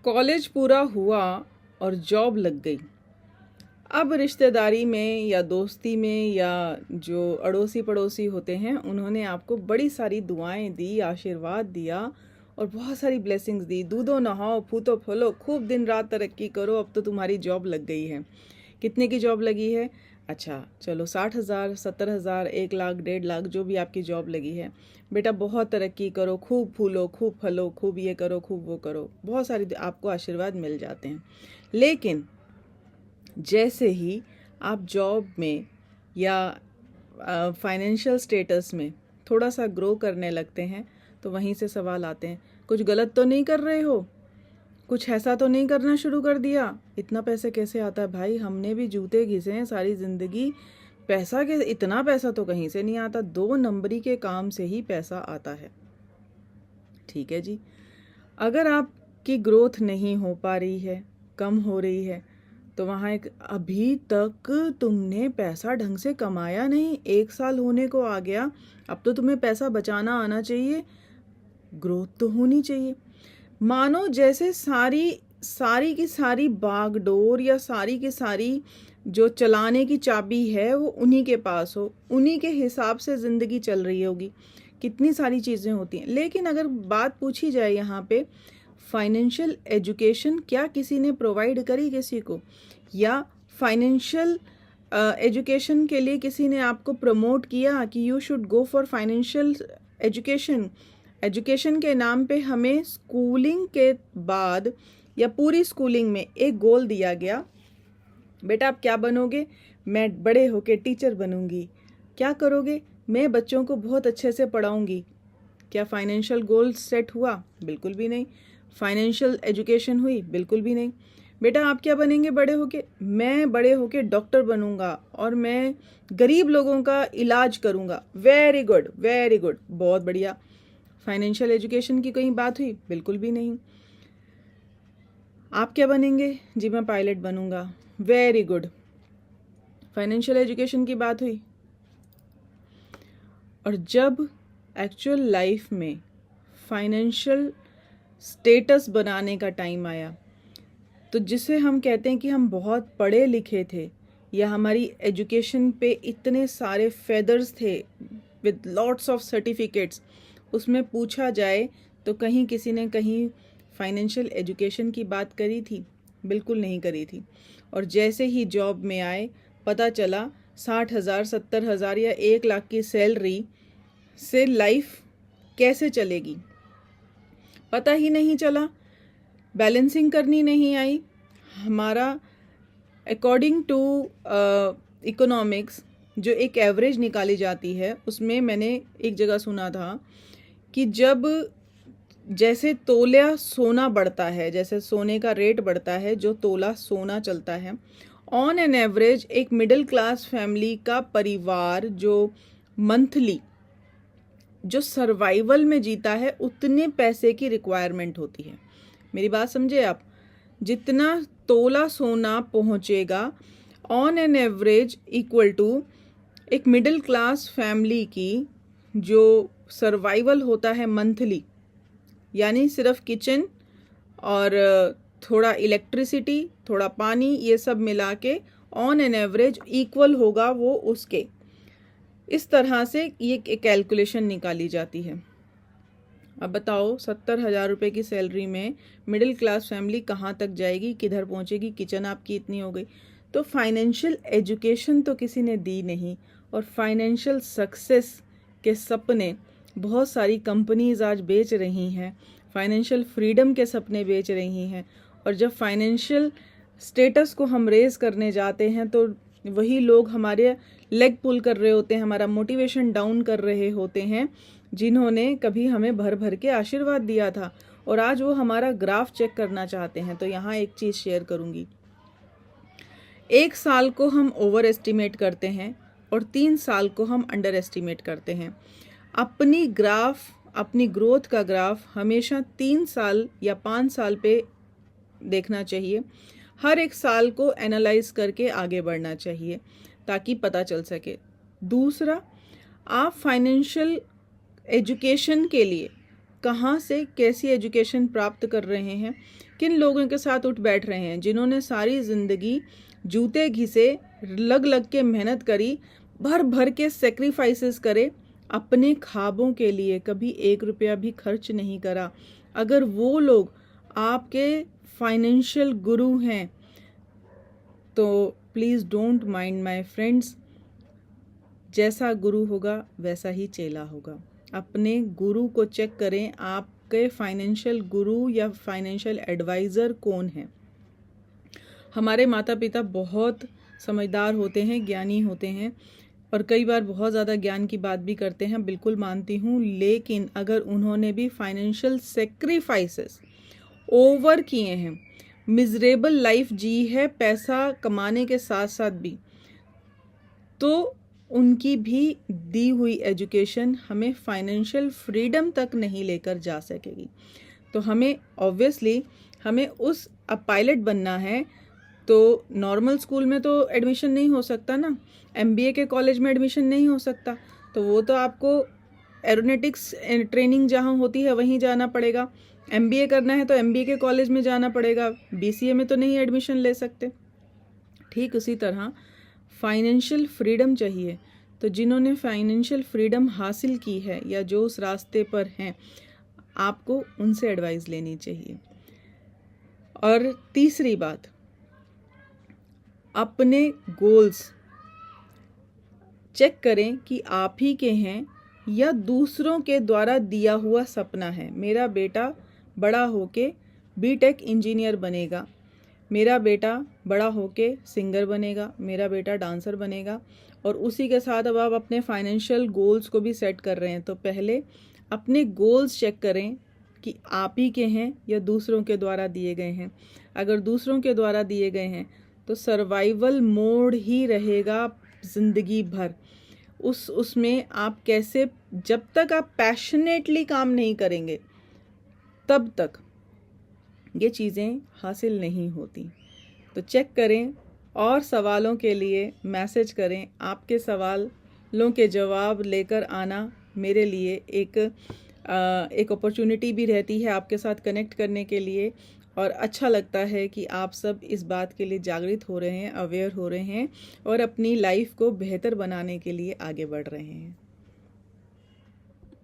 College पूरा हुआ और जॉब लग गई। अब रिश्तेदारी में या दोस्ती में या जो अड़ोसी पड़ोसी होते हैं उन्होंने आपको बड़ी सारी दुआएं दी, आशीर्वाद दिया और बहुत सारी ब्लेसिंग्स दी। दूधो नहाओ, फूतो फलो, खूब दिन रात तरक्की करो, अब तो तुम्हारी जॉब लग गई है। कितने की जॉब लगी है? अच्छा चलो 60,000, 70,000, 1 लाख, 1.5 लाख, जो भी आपकी जॉब लगी है। बेटा बहुत तरक्की करो, खूब फूलो, खूब फलो, खूब ये करो, खूब वो करो, बहुत सारी आपको आशीर्वाद मिल जाते हैं। लेकिन जैसे ही आप जॉब में या फाइनेंशियल स्टेटस में थोड़ा सा ग्रो करने लगते हैं तो वहीं से सवाल आते हैं, कुछ गलत तो नहीं कर रहे हो? कुछ ऐसा तो नहीं करना शुरू कर दिया? इतना पैसे कैसे आता है? भाई हमने भी जूते घिसे हैं सारी ज़िंदगी, पैसा के इतना पैसा तो कहीं से नहीं आता, 2 नंबरी के काम से ही पैसा आता है। ठीक है जी, अगर आपकी ग्रोथ नहीं हो पा रही है, कम हो रही है, तो वहाँ एक अभी तक तुमने पैसा ढंग से कमाया नहीं, 1 साल होने को आ गया, अब तो तुम्हें पैसा बचाना आना चाहिए, ग्रोथ तो होनी चाहिए। मानो जैसे सारी की सारी बागडोर या सारी की सारी जो चलाने की चाबी है वो उन्हीं के पास हो, उन्हीं के हिसाब से ज़िंदगी चल रही होगी। कितनी सारी चीज़ें होती हैं। लेकिन अगर बात पूछी जाए यहाँ पे, फाइनेंशियल एजुकेशन क्या किसी ने प्रोवाइड करी किसी को? या फाइनेंशियल एजुकेशन के लिए किसी ने आपको प्रमोट किया कि you should go for financial education? Education के नाम पे हमें स्कूलिंग के बाद या पूरी स्कूलिंग में एक गोल दिया गया, बेटा आप क्या बनोगे? मैं बड़े होके टीचर बनूंगी। क्या करोगे? मैं बच्चों को बहुत अच्छे से पढ़ाऊंगी। क्या फाइनेंशियल गोल सेट हुआ? बिल्कुल भी नहीं। फाइनेंशियल एजुकेशन हुई? बिल्कुल भी नहीं। बेटा आप क्या बनेंगे बड़े होके? मैं बड़े होके डॉक्टर बनूंगा और मैं गरीब लोगों का इलाज करूंगा। वेरी गुड, वेरी गुड, बहुत बढ़िया। फाइनेंशियल एजुकेशन की कहीं बात हुई? बिल्कुल भी नहीं। आप क्या बनेंगे? जी मैं पायलट बनूंगा। Very good. फाइनेंशियल एजुकेशन की बात हुई? और जब एक्चुअल लाइफ में फाइनेंशियल स्टेटस बनाने का टाइम आया, तो जिसे हम कहते हैं कि हम बहुत पढ़े लिखे थे या हमारी एजुकेशन पे इतने सारे फेदर्स थे विद लॉट्स ऑफ सर्टिफिकेट्स, उसमें पूछा जाए तो कहीं किसी ने कहीं फाइनेंशियल एजुकेशन की बात करी थी? बिल्कुल नहीं करी थी। और जैसे ही जॉब में आए, पता चला 60,000, 70,000 या 1 लाख की सैलरी से लाइफ कैसे चलेगी पता ही नहीं चला। बैलेंसिंग करनी नहीं आई। हमारा अकॉर्डिंग टू इकोनॉमिक्स जो एक एवरेज निकाली जाती है, उसमें मैंने एक जगह सुना था कि जब जैसे तोला सोना बढ़ता है, जैसे सोने का रेट बढ़ता है, जो तोला सोना चलता है, ऑन एन एवरेज एक मिडिल क्लास फैमिली का परिवार जो मंथली जो सर्वाइवल में जीता है उतने पैसे की रिक्वायरमेंट होती है। मेरी बात समझे आप? जितना तोला सोना पहुंचेगा on an average equal to एक मिडिल क्लास फैमिली की जो सर्वाइवल होता है मंथली, यानी सिर्फ किचन और थोड़ा इलेक्ट्रिसिटी, थोड़ा पानी, ये सब मिला के ऑन एन एवरेज इक्वल होगा वो उसके। इस तरह से ये कैलकुलेशन निकाली जाती है। अब बताओ 70,000 रुपये की सैलरी में मिडिल क्लास फैमिली कहाँ तक जाएगी, किधर पहुँचेगी? किचन आपकी इतनी हो गई। तो फाइनेंशियल एजुकेशन तो किसी ने दी नहीं, और फाइनेंशियल सक्सेस के सपने बहुत सारी कंपनीज आज बेच रही हैं, फाइनेंशियल फ्रीडम के सपने बेच रही हैं। और जब फाइनेंशियल स्टेटस को हम रेज करने जाते हैं तो वही लोग हमारे लेग पुल कर रहे होते हैं, हमारा मोटिवेशन डाउन कर रहे होते हैं, जिन्होंने कभी हमें भर भर के आशीर्वाद दिया था, और आज वो हमारा ग्राफ चेक करना चाहते हैं। तो यहाँ एक चीज़ शेयर करूँगी। 1 साल को हम ओवर एस्टिमेट करते हैं और 3 साल को हम अंडर एस्टिमेट करते हैं। अपनी ग्रोथ का ग्राफ हमेशा 3 साल या 5 साल पे देखना चाहिए। हर एक साल को एनालाइज करके आगे बढ़ना चाहिए ताकि पता चल सके। दूसरा, आप फाइनेंशियल एजुकेशन के लिए कहाँ से कैसी एजुकेशन प्राप्त कर रहे हैं, किन लोगों के साथ उठ बैठ रहे हैं जिन्होंने सारी ज़िंदगी जूते घिसे, लग लग के मेहनत करी, भर भर के सेक्रीफाइसेस करे, अपने ख्वाबों के लिए कभी 1 रुपया भी खर्च नहीं करा। अगर वो लोग आपके फाइनेंशियल गुरु हैं तो please don't mind my friends, जैसा गुरु होगा वैसा ही चेला होगा। अपने गुरु को चेक करें, आपके फाइनेंशियल गुरु या फाइनेंशियल एडवाइज़र कौन है। हमारे माता पिता बहुत समझदार होते हैं, ज्ञानी होते हैं और कई बार बहुत ज़्यादा ज्ञान की बात भी करते हैं, बिल्कुल मानती हूँ, लेकिन अगर उन्होंने भी फाइनेंशियल सेक्रीफाइसेस ओवर किए हैं, मिजरेबल लाइफ जी है पैसा कमाने के साथ साथ भी, तो उनकी भी दी एजुकेशन एजुकेशन हमें फाइनेंशियल फ्रीडम तक नहीं लेकर जा सकेगी। तो हमें ऑब्वियसली हमें उस अब पायलट बनना है तो नॉर्मल स्कूल में तो एडमिशन नहीं हो सकता ना, MBA के कॉलेज में एडमिशन नहीं हो सकता, तो वो तो आपको एरोनॉटिक्स ट्रेनिंग जहाँ होती है वहीं जाना पड़ेगा। MBA करना है तो MBA के कॉलेज में जाना पड़ेगा, BCA में तो नहीं एडमिशन ले सकते। ठीक उसी तरह फाइनेंशियल फ्रीडम चाहिए, तो जिन्होंने फाइनेंशियल फ्रीडम हासिल की है या जो उस रास्ते पर हैं, आपको उनसे एडवाइस लेनी चाहिए। और तीसरी बात, अपने गोल्स चेक करें कि आप ही के हैं या दूसरों के द्वारा दिया हुआ सपना है। मेरा बेटा बड़ा होके BTech इंजीनियर बनेगा, मेरा बेटा बड़ा होके सिंगर बनेगा, मेरा बेटा डांसर बनेगा, और उसी के साथ अब आप अपने फाइनेंशियल गोल्स को भी सेट कर रहे हैं। तो पहले अपने गोल्स चेक करें कि आप ही के हैं या दूसरों के द्वारा दिए गए हैं। अगर दूसरों के द्वारा दिए गए हैं तो सर्वाइवल मोड ही रहेगा ज़िंदगी भर। उसमें आप कैसे, जब तक आप पैशनेटली काम नहीं करेंगे तब तक ये चीज़ें हासिल नहीं होती। तो चेक करें और सवालों के लिए मैसेज करें। आपके सवालों के जवाब लेकर आना मेरे लिए एक अपॉर्चुनिटी भी रहती है आपके साथ कनेक्ट करने के लिए, और अच्छा लगता है कि आप सब इस बात के लिए जागृत हो रहे हैं, अवेयर हो रहे हैं और अपनी लाइफ को बेहतर बनाने के लिए आगे बढ़ रहे हैं।